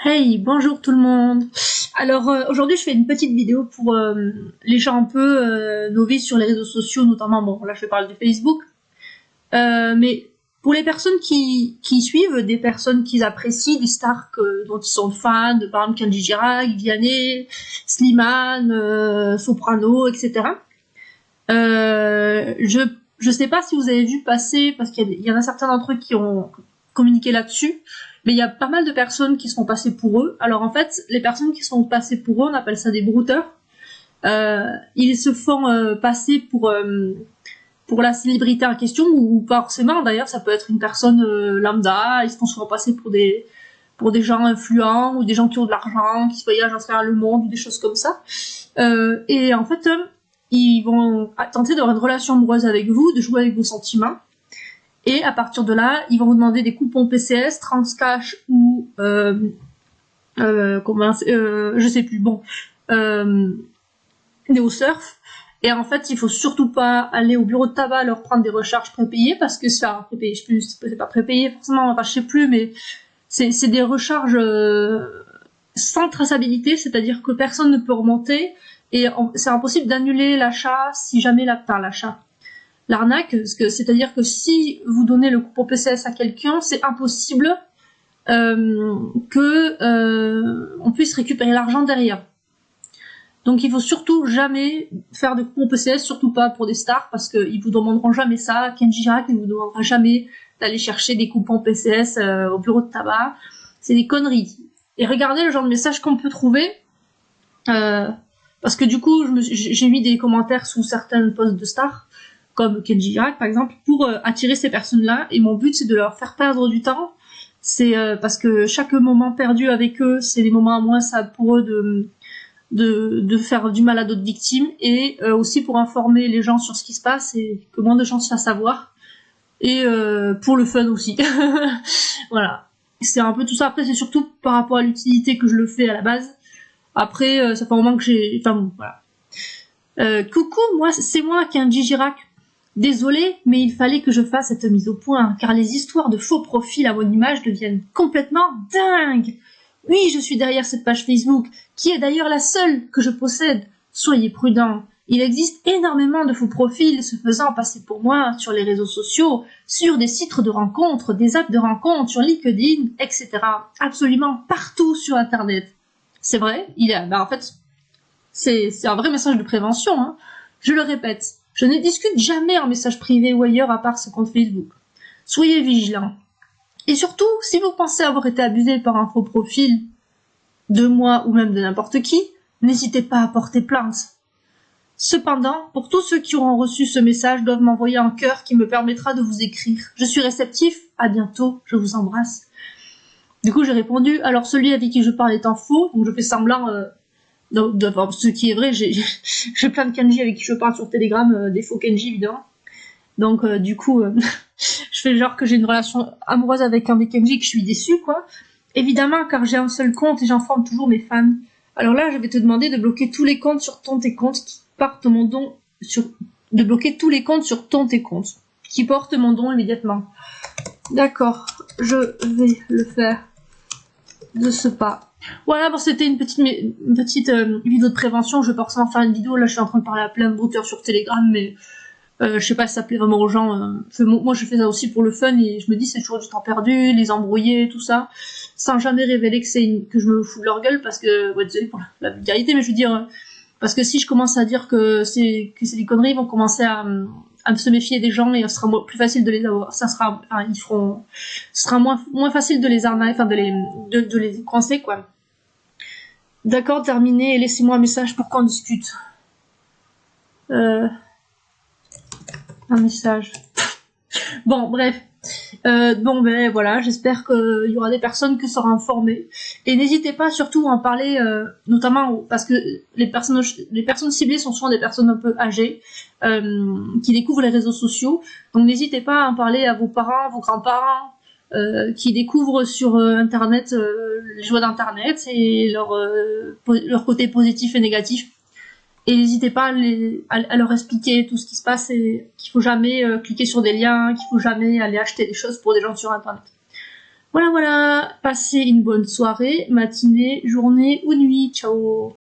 Hey, bonjour tout le monde. Alors aujourd'hui je fais une petite vidéo pour les gens un peu novices sur les réseaux sociaux, notamment, bon là je parle de Facebook, mais pour les personnes qui suivent des personnes qu'ils apprécient, des stars dont ils sont fans, de par exemple Kenji Girac, Vianney, Slimane, Soprano, etc. Je sais pas si vous avez vu passer, parce qu'il y en a certains d'entre eux qui ont communiqué là-dessus, mais il y a pas mal de personnes qui sont passées pour eux. Alors en fait, les personnes qui sont passées pour eux, on appelle ça des brouteurs. Ils se font passer pour la célébrité en question, ou pas forcément d'ailleurs, ça peut être une personne lambda. Ils se font souvent passer pour des gens influents, ou des gens qui ont de l'argent, qui voyagent à travers le monde, ou des choses comme ça. Et en fait, ils vont tenter d'avoir une relation amoureuse avec vous, de jouer avec vos sentiments. Et à partir de là, ils vont vous demander des coupons PCS, Transcash ou je sais plus, bon, NeoSurf. Et en fait, il faut surtout pas aller au bureau de tabac leur prendre des recharges prépayées, parce que ça, prépayé, je sais plus, c'est pas prépayé forcément, enfin je sais plus, mais c'est des recharges sans traçabilité, c'est-à-dire que personne ne peut remonter, et c'est impossible d'annuler l'achat si jamais l'arnaque, c'est-à-dire que si vous donnez le coupon PCS à quelqu'un, c'est impossible que on puisse récupérer l'argent derrière. Donc il faut surtout jamais faire de coupon PCS, surtout pas pour des stars, parce qu'ils vous demanderont jamais ça. Kenji Girac ne vous demandera jamais d'aller chercher des coupons PCS au bureau de tabac. C'est des conneries. Et regardez le genre de message qu'on peut trouver, parce que du coup j'ai mis des commentaires sous certains posts de stars, comme Kenji Girac par exemple, pour attirer ces personnes-là, et mon but c'est de leur faire perdre du temps. C'est parce que chaque moment perdu avec eux, c'est des moments moins ça pour eux de faire du mal à d'autres victimes, et aussi pour informer les gens sur ce qui se passe et que moins de gens se fassent savoir, et pour le fun aussi. Voilà, c'est un peu tout ça. Après c'est surtout par rapport à l'utilité que je le fais à la base. Après ça fait un moment que j'ai, enfin bon, voilà. Coucou, c'est moi Kenji Girac. Désolée, mais il fallait que je fasse cette mise au point, car les histoires de faux profils à mon image deviennent complètement dingues. Oui, je suis derrière cette page Facebook, qui est d'ailleurs la seule que je possède. Soyez prudents. Il existe énormément de faux profils se faisant passer pour moi sur les réseaux sociaux, sur des sites de rencontres, des apps de rencontres, sur LinkedIn, etc. Absolument partout sur Internet. C'est vrai, en fait, c'est un vrai message de prévention, hein. Je le répète, je ne discute jamais en message privé ou ailleurs à part ce compte Facebook. Soyez vigilants. Et surtout, si vous pensez avoir été abusé par un faux profil de moi ou même de n'importe qui, n'hésitez pas à porter plainte. Cependant, pour tous ceux qui auront reçu ce message, doivent m'envoyer un cœur qui me permettra de vous écrire. Je suis réceptif, à bientôt, je vous embrasse. Du coup, j'ai répondu, alors celui avec qui je parle est un faux, donc je fais semblant ce qui est vrai, j'ai plein de Kenji avec qui je parle sur Telegram, des faux Kenji évidemment. Donc du coup, je fais genre que j'ai une relation amoureuse avec un des Kenji, que je suis déçue quoi. Évidemment, car j'ai un seul compte et j'informe toujours mes fans. Alors là, je vais te demander de bloquer tous les comptes sur tes comptes qui portent mon don de bloquer tous les comptes sur tes comptes qui portent mon don immédiatement. D'accord, je vais le faire de ce pas. Voilà, bon, c'était une petite vidéo de prévention. Je vais pas forcément faire une vidéo. Là, je suis en train de parler à plein de brouteurs sur Telegram, mais je sais pas si ça plaît vraiment aux gens. Moi, je fais ça aussi pour le fun, et je me dis c'est toujours du temps perdu, les embrouiller, tout ça, sans jamais révéler que je me fous de leur gueule, parce que, ouais, désolé pour la vulgarité, mais je veux dire, parce que si je commence à dire que c'est des conneries, ils vont commencer à se méfier des gens, et ce sera plus facile de les avoir. Ce sera moins facile de les arnaquer, enfin de les coincer quoi. D'accord, terminé, et laissez-moi un message pour qu'on discute. Un message. Bon, bref. Bon, ben voilà, j'espère qu'il y aura des personnes qui seront informées. Et n'hésitez pas surtout à en parler, notamment parce que les personnes ciblées sont souvent des personnes un peu âgées, qui découvrent les réseaux sociaux. Donc n'hésitez pas à en parler à vos parents, vos grands-parents, qui découvrent sur Internet les joies d'Internet et leur côté positif et négatif. Et n'hésitez pas à leur expliquer tout ce qui se passe, et qu'il faut jamais cliquer sur des liens, qu'il faut jamais aller acheter des choses pour des gens sur Internet. Voilà, voilà, passez une bonne soirée, matinée, journée ou nuit. Ciao.